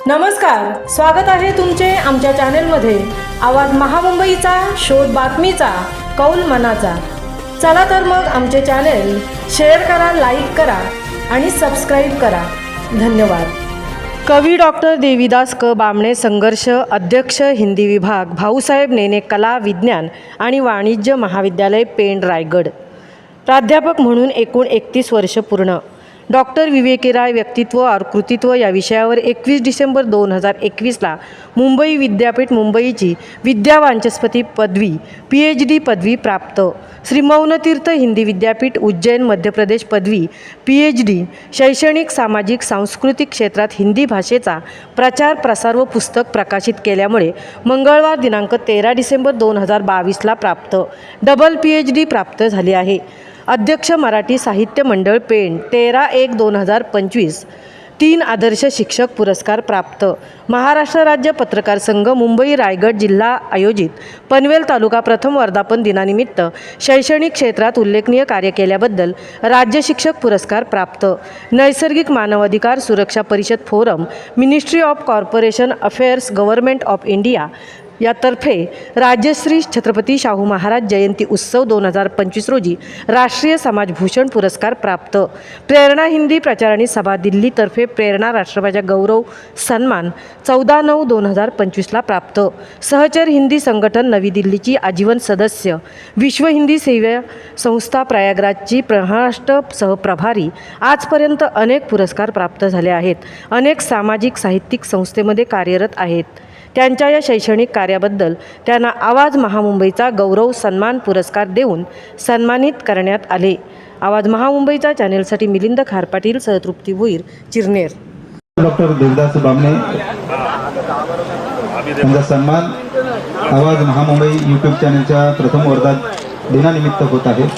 नमस्कार, स्वागत आहे तुमचे आमच्या चॅनेलमध्ये। आवाज महामुंबईचा, शोध बातमीचा, कौल मनाचा। चला तर मग आमचे चॅनेल शेअर करा, लाईक करा आणि सबस्क्राईब करा। धन्यवाद। कवी डॉक्टर देवीदास क बामणे, संघर्ष अध्यक्ष, हिंदी विभाग, भाऊसाहेब नेने कला विज्ञान आणि वाणिज्य महाविद्यालय, पेण, रायगड। प्राध्यापक म्हणून एकूण 31 वर्ष पूर्ण। डॉक्टर विवेकीराय व्यक्तित्व और कृतित्व या विषयावर 21 डिसेंबर 2021ला मुंबई विद्यापीठ, मुंबईची विद्यावाचस्पती पदवी, PhD पदवी प्राप्त। श्री मौनतीर्थ हिंदी विद्यापीठ, उज्जैन, मध्य प्रदेश पदवी, PhD। शैक्षणिक, सामाजिक, सांस्कृतिक क्षेत्रात हिंदी भाषेचा प्रचार, प्रसार व पुस्तक प्रकाशित केल्यामुळे मंगळवार दिनांक 13 डिसेंबर 2022ला प्राप्त। डबल PhD प्राप्त झाले आहे। अध्यक्ष, मराठी साहित्य मंडळ, पेण, 13/1/2025। 3 आदर्श शिक्षक पुरस्कार प्राप्त। महाराष्ट्र राज्य पत्रकार संघ, मुंबई, रायगड जिल्हा आयोजित पनवेल तालुका प्रथम वर्धापन दिनानिमित्त शैक्षणिक क्षेत्रात उल्लेखनीय कार्य केल्याबद्दल राज्य शिक्षक पुरस्कार प्राप्त। नैसर्गिक मानवाधिकार सुरक्षा परिषद forum, ministry of corporation affairs, government of India यातर्फे राजश्री छत्रपती शाहू महाराज जयंती उत्सव 2025 रोजी राष्ट्रीय समाजभूषण पुरस्कार प्राप्त। प्रेरणा हिंदी प्रचारणी सभा दिल्ली तर्फे प्रेरणा राष्ट्रभाषा गौरव सन्मान 14/9/2025ला प्राप्त। सहचर हिंदी संघटन नवी दिल्लीची आजीवन सदस्य, विश्व हिंदी सेवा संस्था प्रयागराजची महाराष्ट्र सहप्रभारी। आजपर्यंत अनेक पुरस्कार प्राप्त झाले आहेत। अनेक सामाजिक साहित्यिक संस्थेमध्ये कार्यरत आहेत। त्यांच्या या शैक्षणिक कार्याबद्दल त्यांना आवाज महामुंबईचा गौरव सन्मान पुरस्कार देऊन सन्मानित करण्यात आले। आवाज महामुंबईचा चॅनेलसाठी मिलिंद खारपाटील, सहतृप्ती भोईर, चिरनेर। डॉक्टर देवदास बामणे यांचा सन्मान आवाज महामुंबई यूट्यूब चॅनलच्या प्रथम वर्धात दिनानिमित्त होत आहे।